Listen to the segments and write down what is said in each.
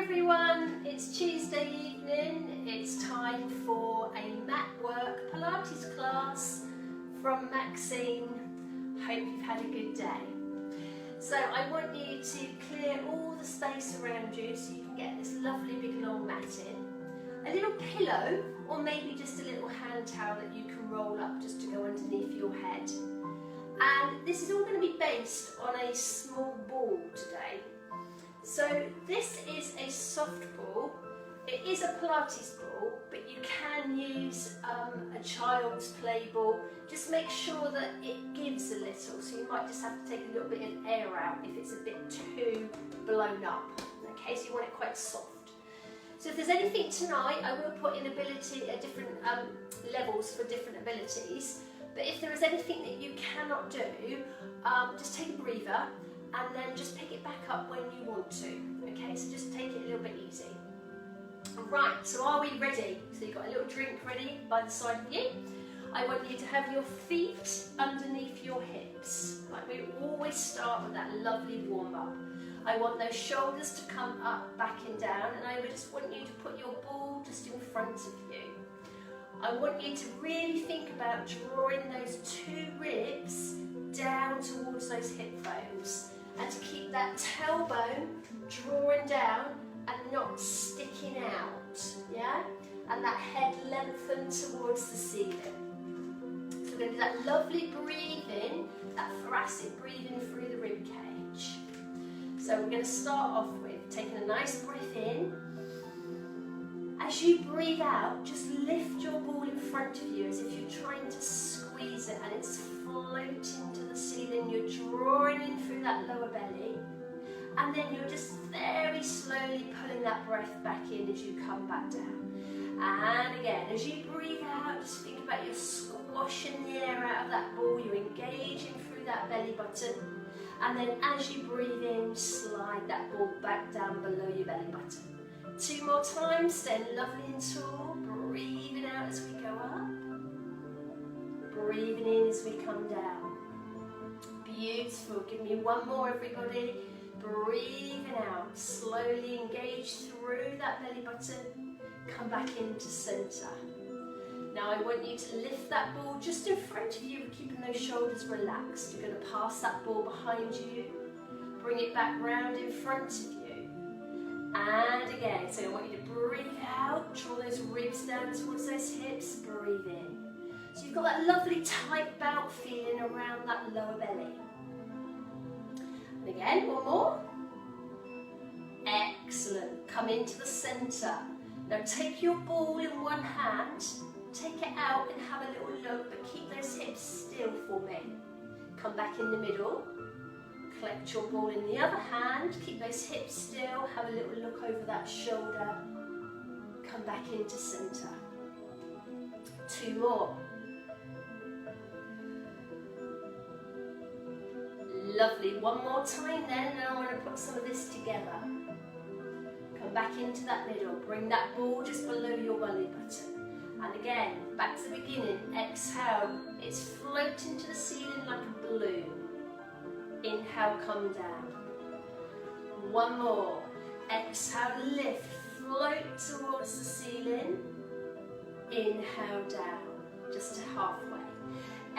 everyone, it's Tuesday evening. It's time for a mat work Pilates class from Maxine. Hope you've had a good day. So I want you to clear all the space around you so you can get this lovely big long mat in. A little pillow or maybe just a little hand towel that you can roll up just to go underneath your head. And this is all going to be based on a small ball today. So this is a soft ball. It is a Pilates ball, but you can use a child's play ball. Just make sure that it gives a little, so you might just have to take a little bit of air out if it's a bit too blown up. Okay, so you want it quite soft. So if there's anything tonight, I will put in ability at different levels for different abilities. But if there is anything that you cannot do, just take a breather and then just pick it back up when you want to. Okay, so just take it a little bit easy. Right, so are we ready? So you've got a little drink ready by the side of you. I want you to have your feet underneath your hips. Like we always start with that lovely warm up. I want those shoulders to come up, back and down, and I just want you to put your ball just in front of you. I want you to really think about drawing those two ribs down towards those hip bones and to keep that tailbone drawing down and not sticking out, yeah? And that head lengthened towards the ceiling. So we're going to do that lovely breathing, that thoracic breathing through the rib cage. So we're going to start off with taking a nice breath in. As you breathe out, just lift your ball in front of you as if you're trying to squeeze it and it's floating to the ceiling. You're drawing in through that lower belly and then you're just very slowly pulling that breath back in as you come back down. And again, as you breathe out, just think about you squashing the air out of that ball. You're engaging through that belly button. And then as you breathe in, slide that ball back down below your belly button. 2 more times, staying lovely and tall, breathing out as we go up, breathing in as we come down. Beautiful, give me 1 more everybody, breathing out, slowly engage through that belly button, come back into centre. Now I want you to lift that ball just in front of you, keeping those shoulders relaxed. You're going to pass that ball behind you, bring it back round in front of you. And again, so I want you to breathe out, draw those ribs down towards those hips, breathe in. So you've got that lovely tight belt feeling around that lower belly. And again, 1 more. Excellent. Come into the centre. Now take your ball in one hand, take it out and have a little look, but keep those hips still for me. Come back in the middle. Collect your ball in the other hand, keep those hips still, have a little look over that shoulder, come back into centre. 2 more. Lovely, 1 more time then, and I want to put some of this together. Come back into that middle, bring that ball just below your belly button. And again, back to the beginning, exhale, it's floating to the ceiling like a balloon. Inhale, come down. 1 more. Exhale, lift, float towards the ceiling. Inhale, down, just to halfway.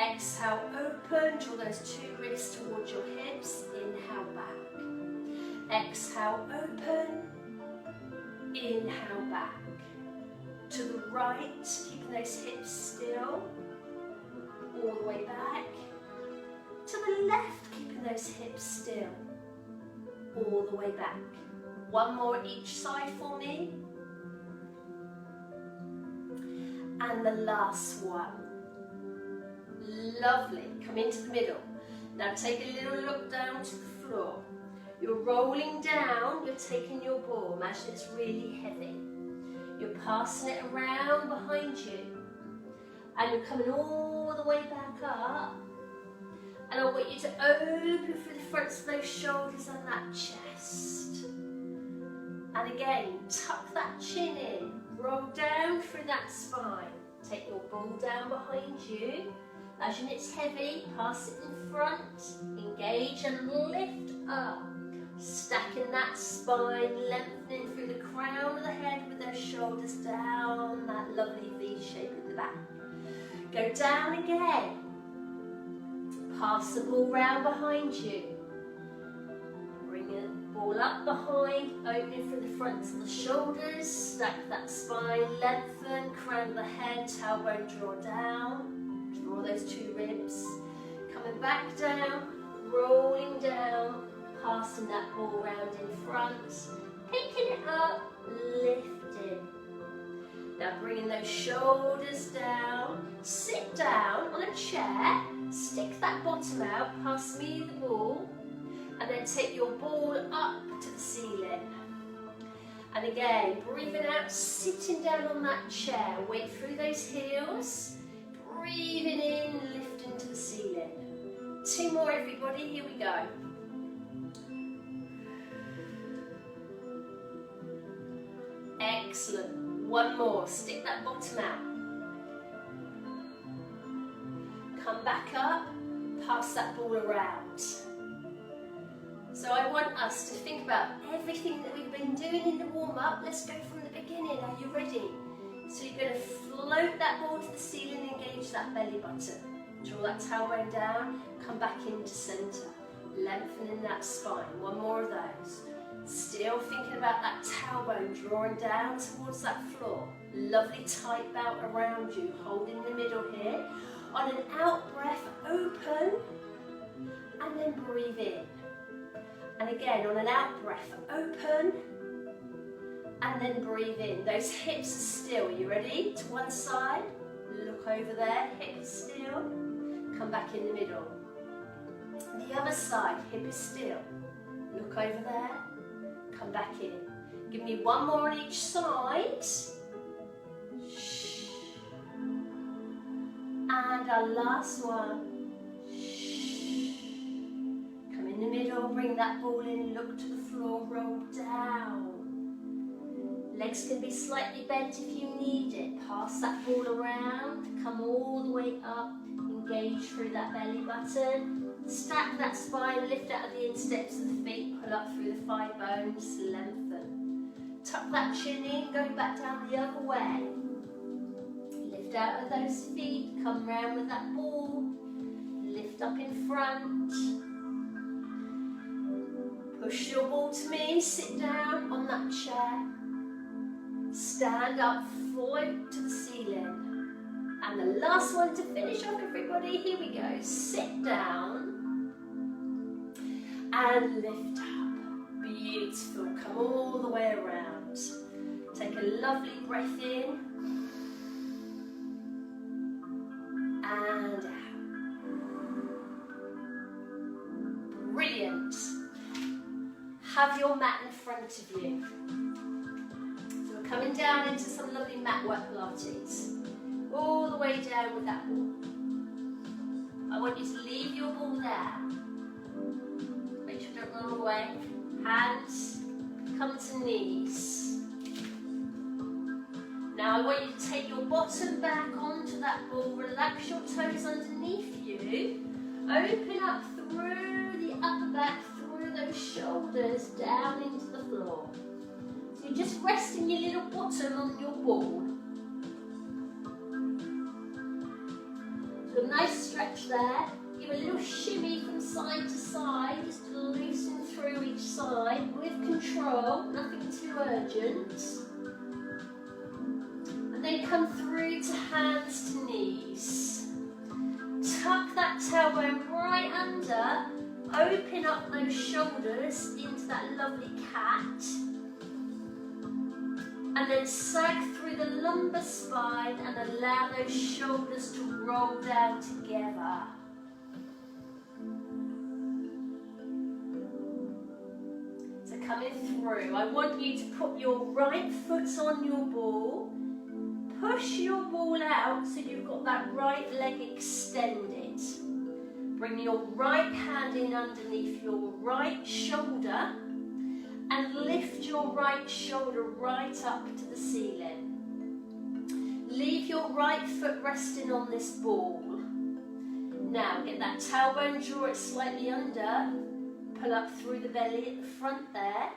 Exhale, open, draw those 2 ribs towards your hips. Inhale, back. Exhale, open. Inhale, back. To the right, keeping those hips still. All the way back. To the left, keeping those hips still, all the way back. 1 more each side for me. And the last one. Lovely, come into the middle. Now take a little look down to the floor. You're rolling down, you're taking your ball, imagine it's really heavy. You're passing it around behind you. And you're coming all the way back up. And I want you to open through the fronts of those shoulders and that chest. And again, tuck that chin in, roll down through that spine. Take your ball down behind you. Imagine it's heavy, pass it in front, engage and lift up. Stacking that spine, lengthening through the crown of the head with those shoulders down, that lovely V shape at the back. Go down again. Pass the ball round behind you. Bring the ball up behind, opening through the fronts of the shoulders. Stack that spine, lengthen, crown of the head, tailbone draw down. Draw those two ribs. Coming back down, rolling down, passing that ball round in front. Picking it up, lifting. Now bringing those shoulders down. Sit down on a chair. Stick that bottom out, pass me the ball, and then take your ball up to the ceiling. And again, breathing out, sitting down on that chair, weight through those heels, breathing in, lifting to the ceiling. 2 more everybody, here we go. Excellent, 1 more, stick that bottom out. Come back up, pass that ball around. So I want us to think about everything that we've been doing in the warm-up. Let's go from the beginning. Are you ready? So you're going to float that ball to the ceiling, engage that belly button. Draw that tailbone down, come back into centre. Lengthening that spine. 1 more of those. Still thinking about that tailbone drawing down towards that floor. Lovely tight belt around you, holding the middle here. On an out breath, open, and then breathe in. And again, on an out breath, open, and then breathe in. Those hips are still. You ready? To one side, look over there, hip is still. Come back in the middle. The other side, hip is still. Look over there, come back in. Give me 1 more on each side. And our last one. Come in the middle, bring that ball in, look to the floor, roll down. Legs can be slightly bent if you need it. Pass that ball around, come all the way up, engage through that belly button. Stack that spine, lift out of the insteps of the feet, pull up through the thigh bones, lengthen. Tuck that chin in, go back down the other way. Lift out of those feet, come round with that ball, lift up in front. Push your ball to me, sit down on that chair. Stand up, float to the ceiling. And the last one to finish off, everybody, here we go. Sit down and lift up. Beautiful, come all the way around. Take a lovely breath in. And out. Brilliant. Have your mat in front of you. So we're coming down into some lovely mat work Pilates. All the way down with that ball. I want you to leave your ball there. Make sure you don't roll away. Hands come to knees. Now I want you to take your bottom back onto that ball. Relax your toes underneath you. Open up through the upper back, through those shoulders, down into the floor. So you're just resting your little bottom on your ball. So a nice stretch there. Give a little shimmy from side to side, just to loosen through each side with control, nothing too urgent. And then come through to hands to knees. Tuck that tailbone right under, open up those shoulders into that lovely cat. And then sag through the lumbar spine and allow those shoulders to roll down together. So coming through, I want you to put your right foot on your ball. Push your ball out so you've got that right leg extended. Bring your right hand in underneath your right shoulder and lift your right shoulder right up to the ceiling. Leave your right foot resting on this ball. Now get that tailbone, draw it slightly under. pull up through the belly at the front there.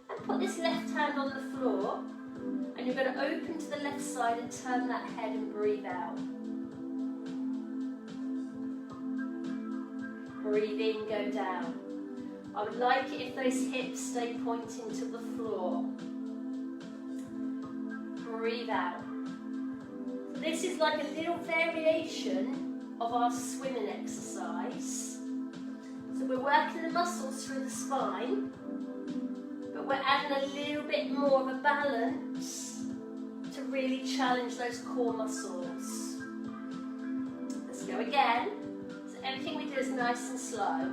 And put this left hand on the floor. And you're going to open to the left side and turn that head and breathe out. Breathe in, go down. I would like it if those hips stay pointing to the floor. Breathe out. So this is like a little variation of our swimming exercise. So we're working the muscles through the spine, but we're adding a little bit more of a balance to really challenge those core muscles. Let's go again. So everything we do is nice and slow.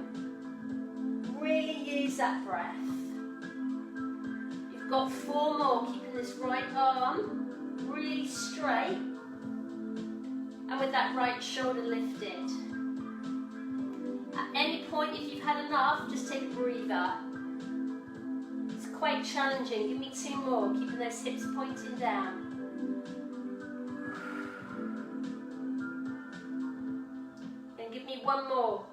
Really use that breath. You've got 4 more, keeping this right arm really straight and with that right shoulder lifted. At any point, if you've had enough, just take a breather. It's quite challenging. Give me 2 more, keeping those hips pointing down. And give me 1 more.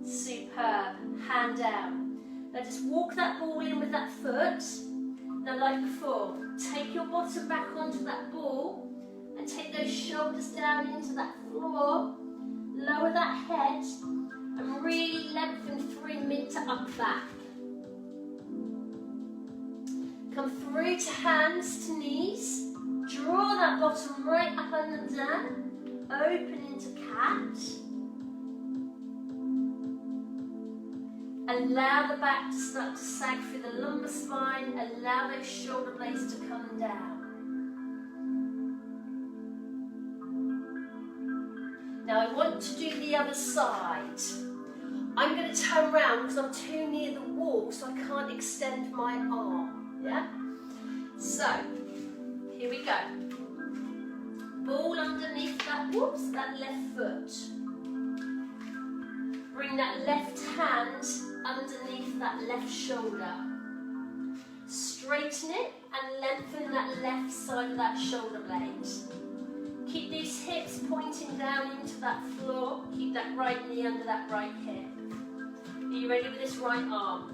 Superb. Hand down. Now just walk that ball in with that foot. Now like before, take your bottom back onto that ball and take those shoulders down into that floor. Lower that head and really lengthen through mid to up back. Come through to hands to knees. Draw that bottom right up and down. Open into cat. Allow the back to start to sag through the lumbar spine. Allow those shoulder blades to come down. Now I want to do the other side. I'm going to turn around because I'm too near the wall, so I can't extend my arm. Yeah? So, here we go. Ball underneath that, whoops, that left foot. Bring that left hand underneath that left shoulder. Straighten it and lengthen that left side of that shoulder blade. Keep these hips pointing down into that floor. Keep that right knee under that right hip. Are you ready with this right arm?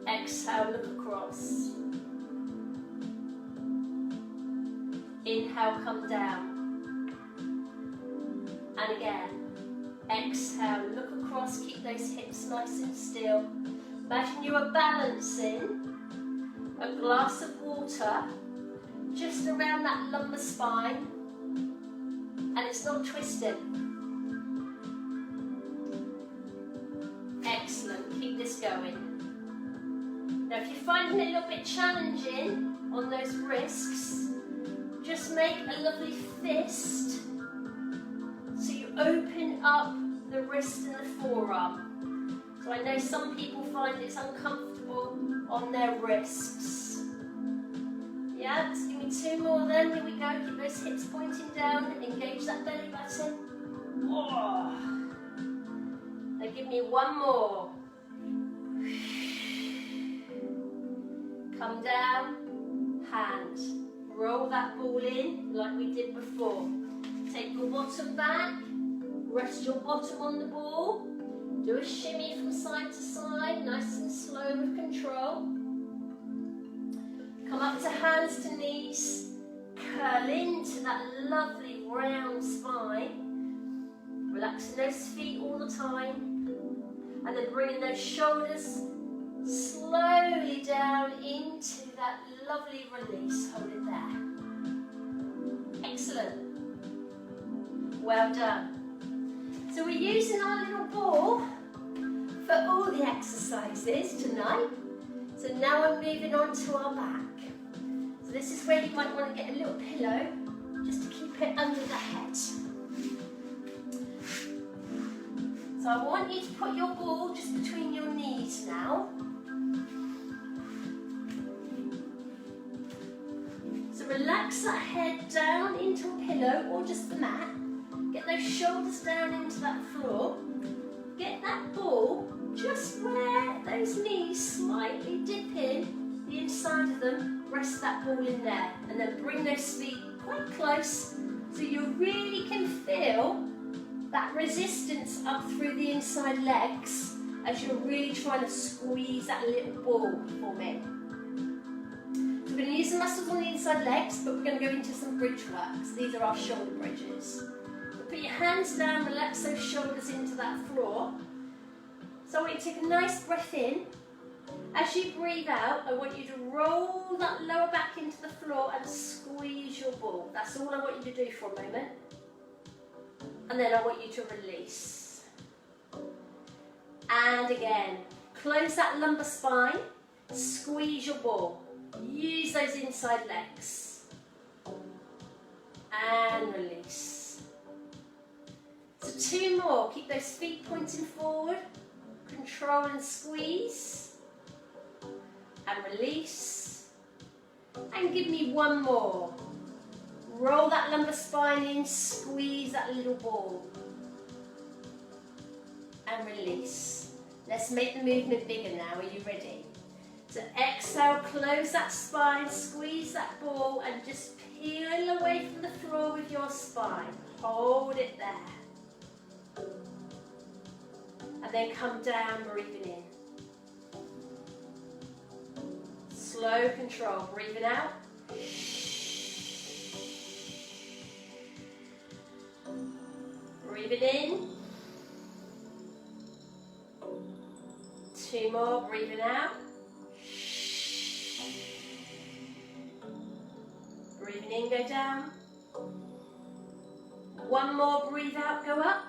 Exhale, look across. Inhale, come down. And again. Exhale, look across, keep those hips nice and still. Imagine you are balancing a glass of water just around that lumbar spine and it's not twisting. Excellent, keep this going. Now if you're finding it a little bit challenging on those wrists, just make a lovely fist. So you open up the wrist and the forearm. So I know some people find it's uncomfortable on their wrists. Yeah, let's give me 2 more then. Here we go. Keep those hips pointing down. Engage that belly button. Oh. Now give me 1 more. Come down. Hand. Roll that ball in like we did before. Take your bottom back, rest your bottom on the ball, do a shimmy from side to side, nice and slow with control. Come up to hands to knees, curl into that lovely round spine, relaxing those feet all the time, and then bringing those shoulders slowly down into that lovely release. Hold it there. Excellent. Well done. So we're using our little ball for all the exercises tonight. So now I'm moving on to our back. So this is where you might want to get a little pillow just to keep it under the head. So I want you to put your ball just between your knees now. So relax that head down into a pillow or just the mat. Get those shoulders down into that floor. Get that ball just where those knees slightly dip in, the inside of them, rest that ball in there. And then bring those feet quite close so you really can feel that resistance up through the inside legs as you're really trying to squeeze that little ball for me. So we're going to use the muscles on the inside legs, but we're going to go into some bridge work. So these are our shoulder bridges. So put your hands down, relax those shoulders into that floor. So I want you to take a nice breath in. As you breathe out, I want you to roll that lower back into the floor and squeeze your ball. That's all I want you to do for a moment. And then I want you to release. And again, close that lumbar spine, squeeze your ball. Use those inside legs. And release. So 2 more, keep those feet pointing forward. Control and squeeze. And release. And give me 1 more. Roll that lumbar spine in, squeeze that little ball. And release. Let's make the movement bigger now. Are you ready? So exhale, close that spine, squeeze that ball, and just peel away from the floor with your spine. Hold it there. And then come down, breathing in. Slow control, breathing out. Breathing in. 2 more, breathing out. Breathing in, go down. 1 more, breathe out, go up.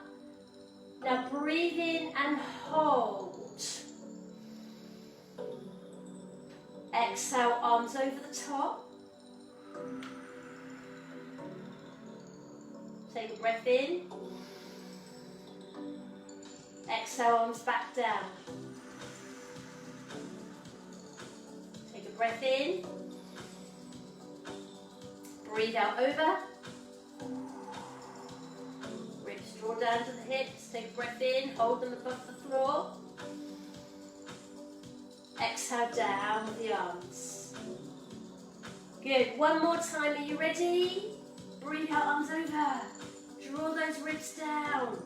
Now breathe in and hold. Exhale, arms over the top. Take a breath in. Exhale, arms back down. Take a breath in. Breathe out over. Ribs draw down to the hips. Take a breath in, hold them above the floor. Exhale down with the arms. Good. 1 more time. Are you ready? Breathe out, arms over. Draw those ribs down.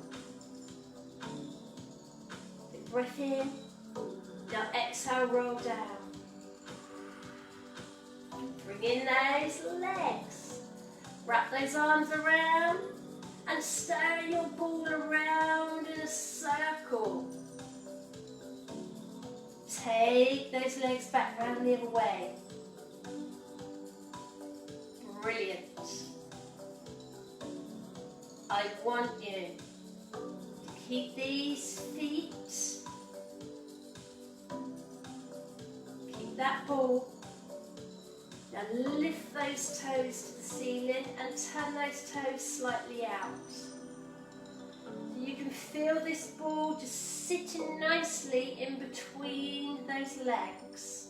Take breath in. Now exhale, roll down. Bring in those legs. Wrap those arms around and stir your ball around in a circle. Take those legs back round the other way. Brilliant. I want you to keep these feet, keep that ball. Now lift those toes to the ceiling and turn those toes slightly out. So you can feel this ball just sitting nicely in between those legs.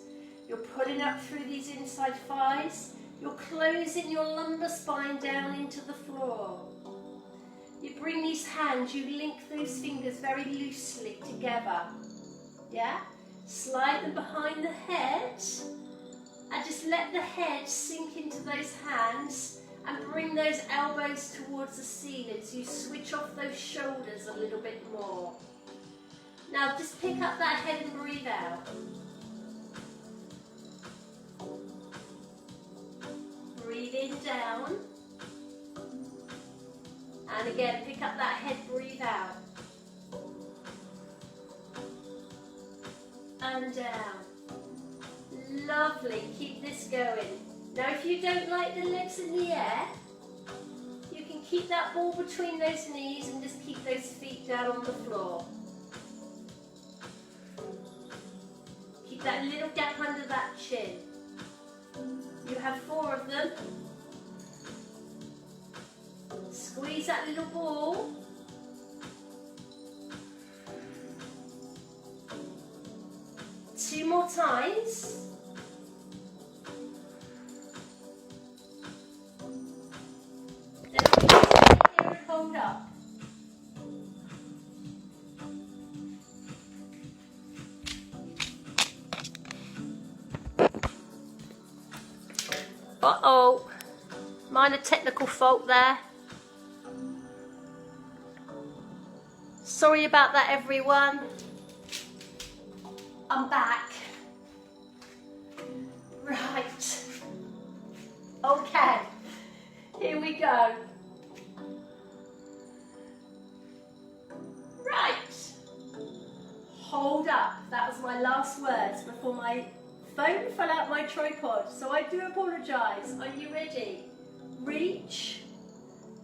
You're pulling up through these inside thighs. You're closing your lumbar spine down into the floor. You bring these hands, you link those fingers very loosely together. Yeah? Slide them behind the head. And just let the head sink into those hands and bring those elbows towards the ceiling so you switch off those shoulders a little bit more. Now just pick up that head and breathe out. Breathe in, down. And again, pick up that head, breathe out. And down. Lovely, keep this going. Now if you don't like the legs in the air, you can keep that ball between those knees and just keep those feet down on the floor. Keep that little gap under that chin. You have 4 of them. Squeeze that little ball. Two more times. Then I'll just here and hold up. Uh-oh, minor technical fault there. Sorry about that, everyone. I'm back. Right. Okay. Here we go. Right. Hold up. That was my last words before my phone fell out my tripod. So I do apologise. Are you ready? Reach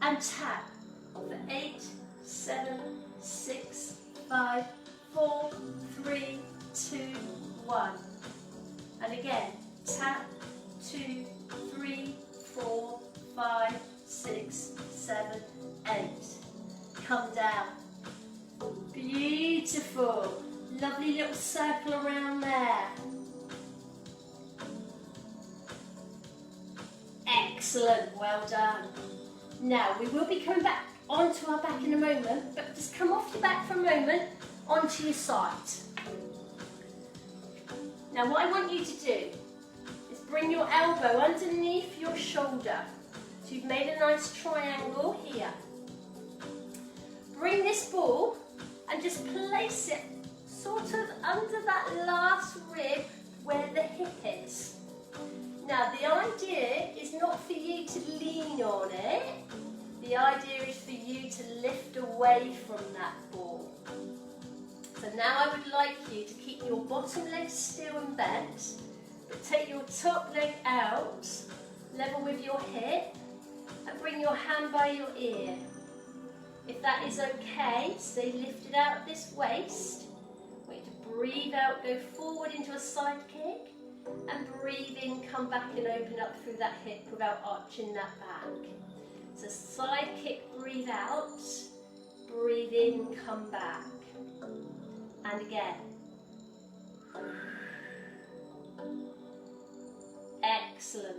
and tap for 8, 7, 6, 5, 4, 3, 2, 1. And again, tap, 2, 3, 4, 5, 6, 7, 8. Come down. Beautiful. Lovely little circle around there. Excellent, well done. Now we will be coming back onto our back in a moment, but just come off your back for a moment onto your side. Now what I want you to do is bring your elbow underneath your shoulder. So you've made a nice triangle here. Bring this ball and just place it sort of under that last rib where the hip is. Now the idea is not for you to lean on it. The idea is for you to lift away from that ball. So now I would like you to keep your bottom leg still and bent, but take your top leg out, level with your hip, and bring your hand by your ear. If that is okay, stay lifted out of this waist. Wait to breathe out, go forward into a side kick, and breathe in, come back and open up through that hip without arching that back. So side kick, breathe out, breathe in, come back. And again. Excellent.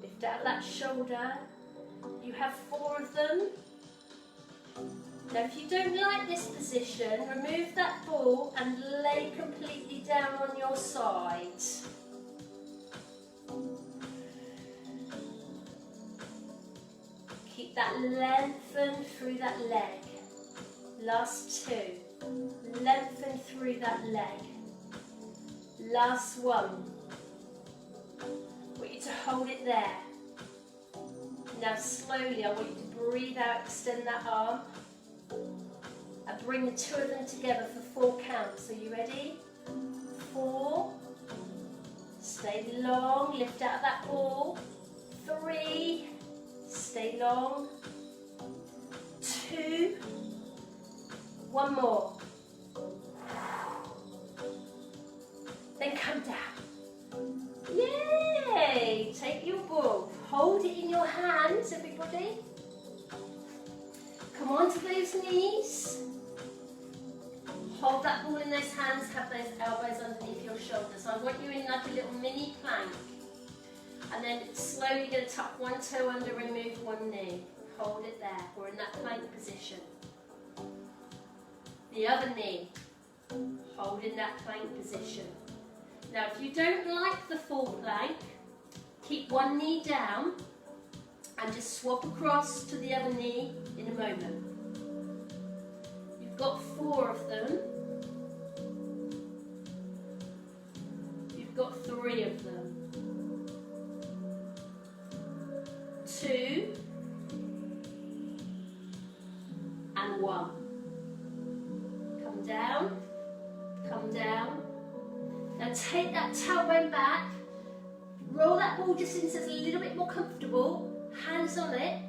Lift out that shoulder. You have 4 of them. Now if you don't like this position, remove that ball and lay completely down on your side. Keep that lengthen through that leg. Last 2. Lengthen through that leg. Last 1. I want you to hold it there. Now slowly I want you to breathe out, extend that arm. And bring the 2 of them together for 4 counts. Are you ready? 4. Stay long, lift out of that ball. 3. Stay long. 2. 1 more. Then come down. Yay! Take your ball. Hold it in your hands, everybody. Come onto those knees. Hold that ball in those hands, have those elbows underneath your shoulders. So I want you in like a little mini plank. And then slowly going to tuck 1 toe under, remove 1 knee. Hold it there. We're in that plank position. The other knee. Hold in that plank position. Now if you don't like the full plank, keep 1 knee down and just swap across to the other knee in a moment. You've got 4 of them. You've got 3 of them. 2 and 1. Come down, come down. Now take that tailbone back, roll that ball just in so it's a little bit more comfortable, hands on it,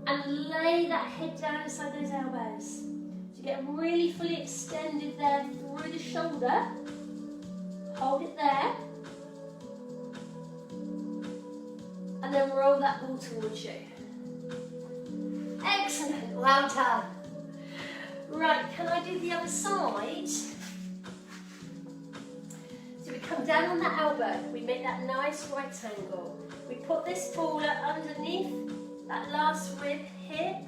and lay that head down inside those elbows. So you get really fully extended there through the shoulder. Hold it there. And then roll that ball towards you. Excellent, well done. Right, can I do the other side? So we come down on that elbow, we make that nice right angle. We put this ball underneath that last rib here,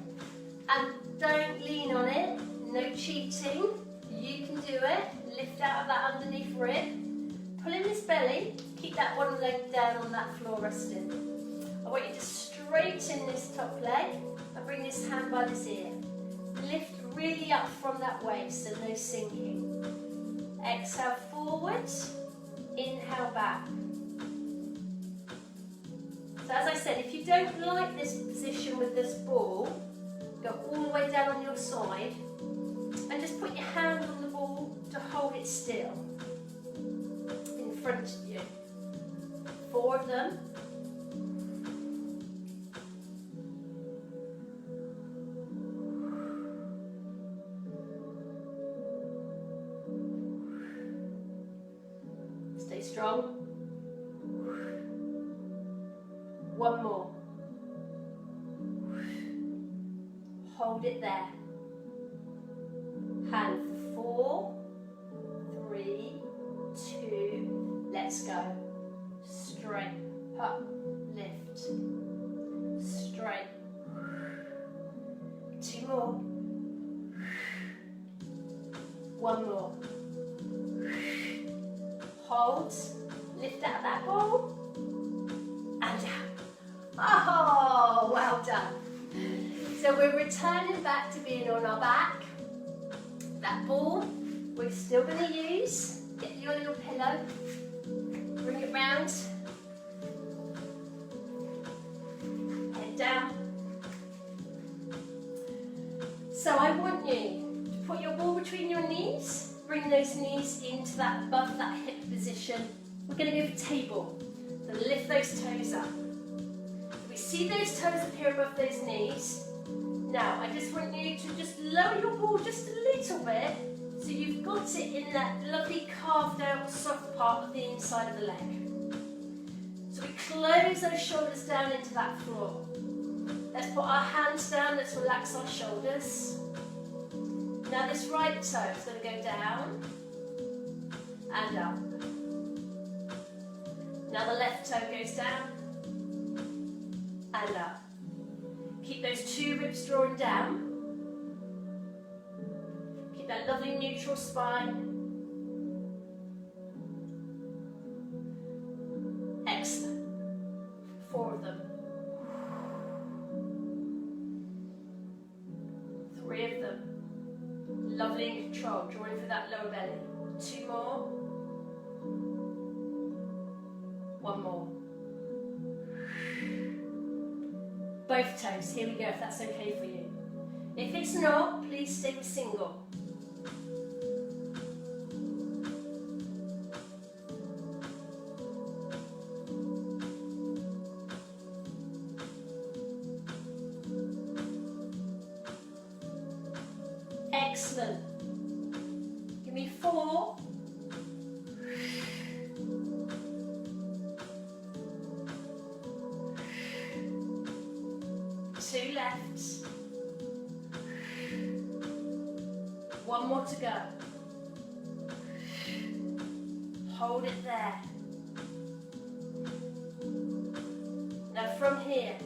and don't lean on it, no cheating. You can do it. Lift out of that underneath rib, pull in this belly, keep that 1 leg down on that floor resting. I want you to straighten this top leg and bring this hand by this ear. Lift really up from that waist, so no sinking. Exhale forward, inhale back. So as I said, if you don't like this position with this ball, go all the way down on your side and just put your hand on the ball to hold it still in front of you. 4 of them. Stay strong. 1 more. Hold it there. Hand for 4, 3, 2, let's go. Straight, up, lift. Straight. 2 more. 1 more. Hold, lift out that ball, and down. Oh, well done. So we're returning back to being on our back. That ball we're still going to use. Get your little pillow, bring it round, head down. So I want you to put your ball between your knees, bring those knees into that above that hip position. We're going to go for table. So lift those toes up. We see those toes appear above those knees. Now, I just want you to just lower your ball just a little bit so you've got it in that lovely carved out soft part of the inside of the leg. So we close those shoulders down into that floor. Let's put our hands down, let's relax our shoulders. Now this right toe is going to go down and up. Now the left toe goes down and up. Keep those 2 ribs drawn down. Keep that lovely neutral spine. Excellent. 4 of them. 3 of them. Lovely and controlled. Drawing through that lower belly. 2 more. 1 more. Both toes, here we go, if that's okay for you. If it's not, please stay with single. Excellent. Give me 4. 2 left. 1 more to go. Hold it there. Now from here,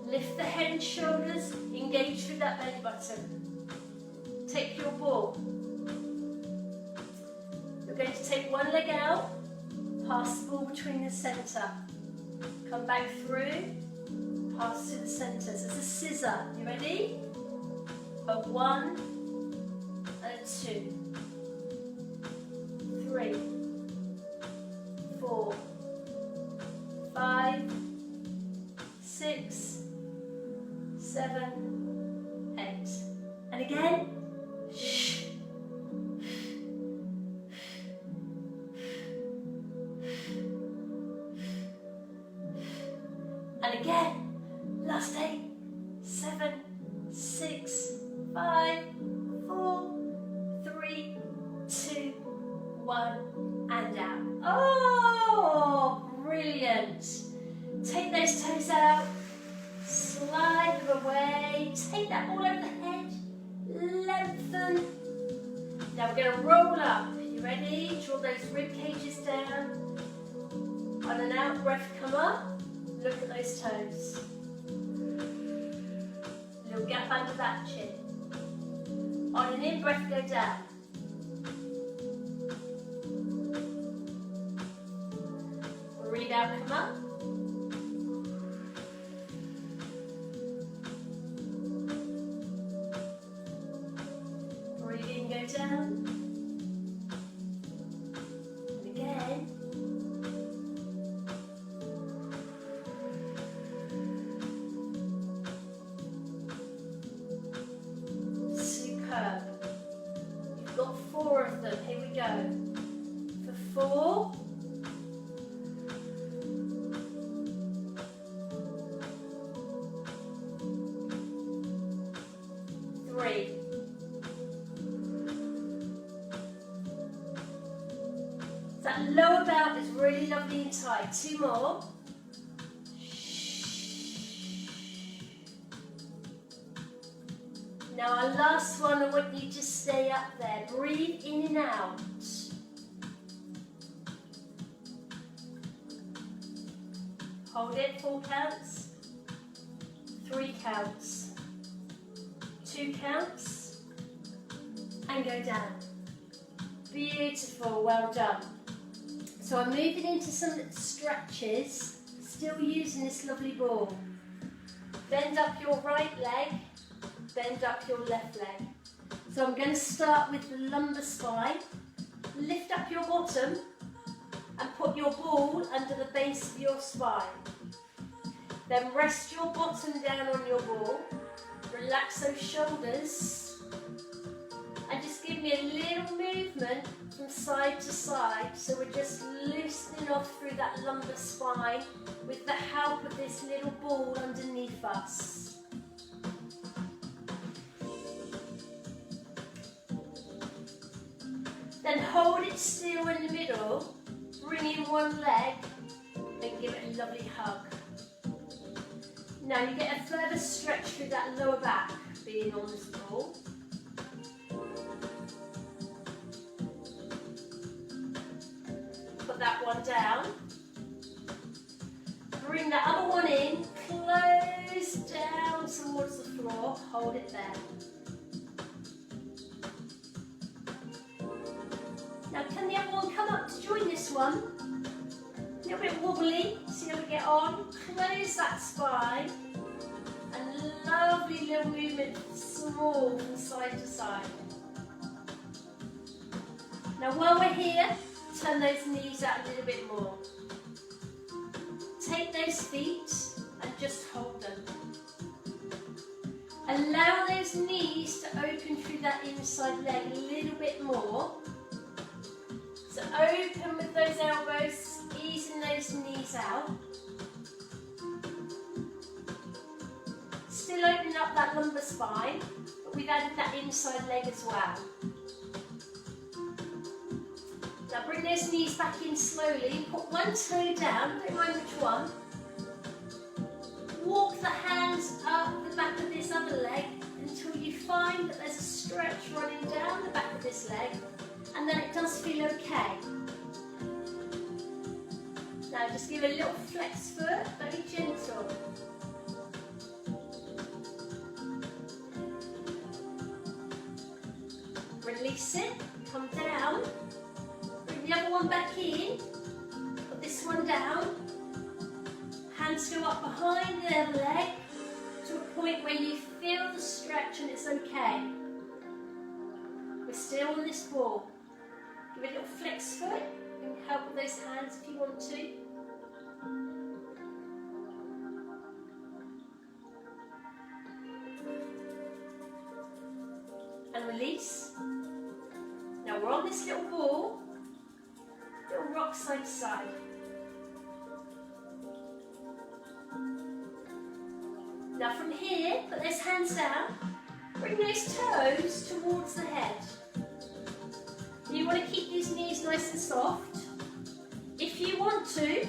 lift the head and shoulders, engage through that belly button. Take your ball. You're going to take one leg out, pass the ball between the centre. Come back through, pass to the centre. So it's a scissor. You ready? A 1 and a 2. 3, 4, 5, 6, 7, 8. And again. Shh. And again. Last 8, 7, 6, 5, 4, 3, 2, 1, and out. Oh, brilliant. Take those toes out, slide them away, take that ball over the head, lengthen. Now we're going to roll up. You ready? Draw those rib cages down. On an out breath, come up. Look at those toes. Little gap under that chin. On an in breath, go down. Breathe out, come up. breathe. That lower belt is really lovely and tight. 2 more. Now our last one, I want you to stay up there. Breathe in and out. Hold it, 4 counts. 3 counts. 2 counts. And go down. Beautiful, well done. So I'm moving into some stretches, still using this lovely ball. Bend up your right leg, bend up your left leg. So I'm going to start with the lumbar spine. Lift up your bottom and put your ball under the base of your spine. Then rest your bottom down on your ball. Relax those shoulders. And just give me a little movement from side to side. So we're just loosening off through that lumbar spine with the help of this little ball underneath us. Then hold it still in the middle, bring in one leg and give it a lovely hug. Now you get a further stretch through that lower back being on this ball. Put that one down. Bring that other one in, close down towards the floor, hold it there. Now can the other one come up to join this one? A little bit wobbly, see how we get on. Close that spine and lovely little movement, small from side to side. Now while we're here, turn those knees out a little bit more. Take those feet and just hold them. Allow those knees to open through that inside leg a little bit more. So open with those elbows, easing those knees out. Still opening up that lumbar spine, but we've added that inside leg as well. Now bring those knees back in slowly, put one toe down, don't mind which one. Walk the hands up the back of this other leg until you find that there's a stretch running down the back of this leg, and then it does feel okay. Now just give a little flex foot, very gentle. Release it, come down. Bring the other one back in, put this one down, hands go up behind the other leg to a point where you feel the stretch and it's okay. We're still on this ball. Give a little flex foot, you can help with those hands if you want to. And release. Now we're on this little ball. Little rock side to side. Now from here, put those hands down, bring those toes towards the head. You want to keep these knees nice and soft. If you want to,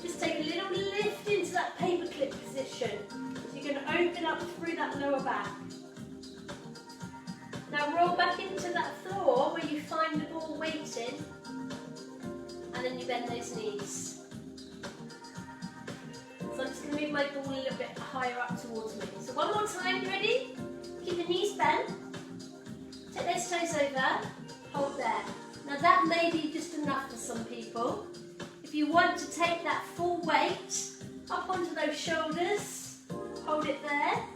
just take a little lift into that paperclip position. So you're going to open up through that lower back. Now roll back into that floor where you find the ball waiting. And then you bend those knees. So I'm just going to move my ball a little bit higher up towards me. So one more time, ready? Keep the knees bent. Take those toes over, hold there. Now that may be just enough for some people. If you want to take that full weight up onto those shoulders, hold it there.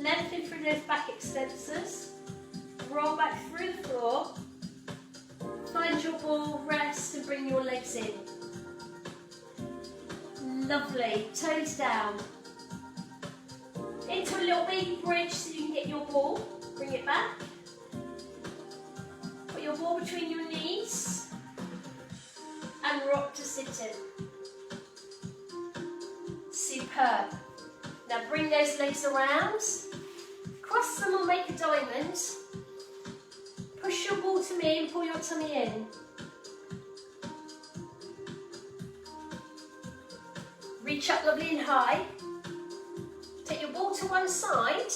Lengthen through those back extensors. Roll back through the floor. Find your ball, rest and bring your legs in. Lovely, toes down. Into a little baby bridge so you can get your ball. Bring it back. Put your ball between your knees. And rock to sitting. Superb. Now bring those legs around. Cross them or make a diamond. Push your ball to me and pull your tummy in. Reach up lovely and high. Take your ball to one side.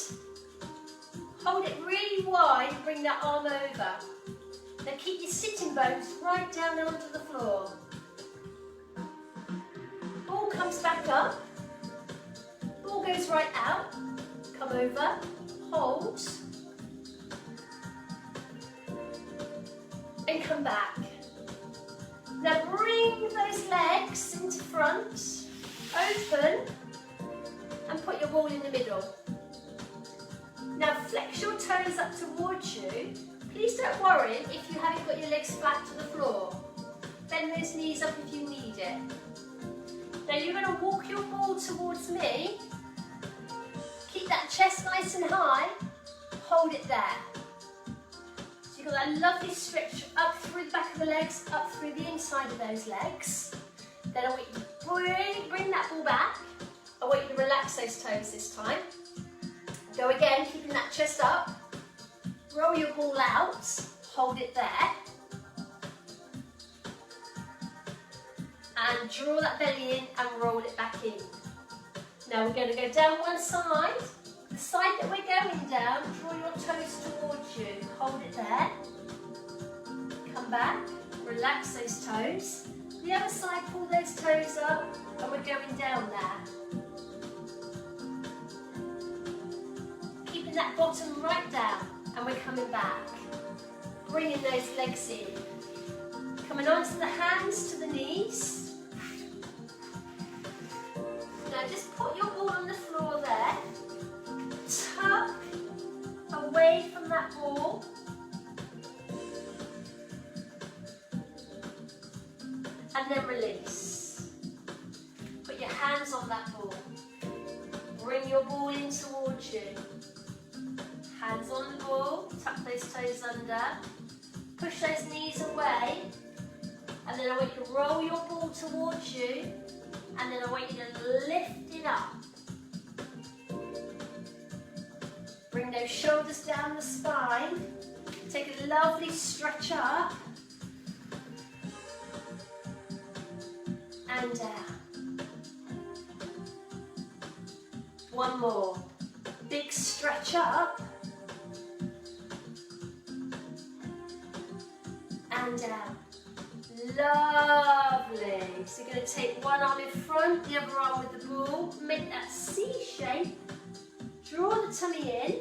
Hold it really wide and bring that arm over. Now keep your sitting bones right down onto the floor. Ball comes back up. Ball goes right out. Come over. Hold. And come back. Now bring those legs into front. Open. And put your ball in the middle. Now flex your toes up towards you. Please don't worry if you haven't got your legs flat to the floor. Bend those knees up if you need it. Now you're going to walk your ball towards me. Keep that chest nice and high. Hold it there. So you've got that lovely stretch up through the back of the legs, up through the inside of those legs. Then I want you to really bring that ball back. I want you to relax those toes this time. Go again, keeping that chest up. Roll your ball out, hold it there. And draw that belly in and roll it back in. Now we're going to go down one side. The side that we're going down, draw your toes towards you. Hold it there. Come back, relax those toes. The other side, pull those toes up and we're going down there. Keeping that bottom right down and we're coming back. Bringing those legs in. Coming onto the hands to the knees. Now just put your ball on the floor there. Tuck away from that ball. And then release. Put your hands on that ball. Bring your ball in towards you. Hands on the ball, tuck those toes under. Push those knees away. And then I want you to roll your ball towards you. And then I want you to lift it up. Bring those shoulders down the spine. Take a lovely stretch up. And down. One more. Big stretch up. And down. Lovely. So you're going to take one arm in front, the other arm with the ball. Make that C shape. Draw the tummy in.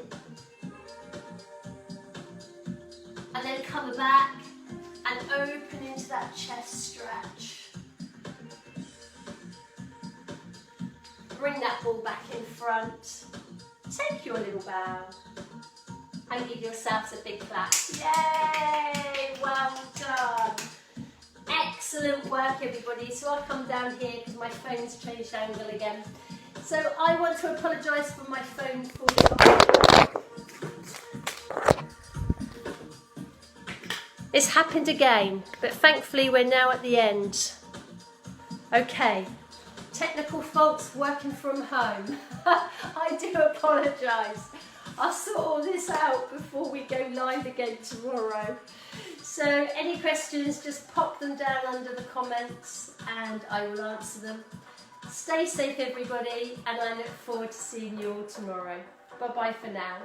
And then come back and open into that chest stretch. Bring that ball back in front. Take your little bow. And give yourselves a big clap. Yay! Well done. Excellent work, everybody. So I'll come down here because my phone's changed angle again. So I want to apologise for my phone falling off. It's happened again, but thankfully we're now at the end. Okay. Technical faults working from home. I do apologise. I'll sort all this out before we go live again tomorrow. So any questions, just pop them down under the comments and I will answer them. Stay safe, everybody, and I look forward to seeing you all tomorrow. Bye-bye for now.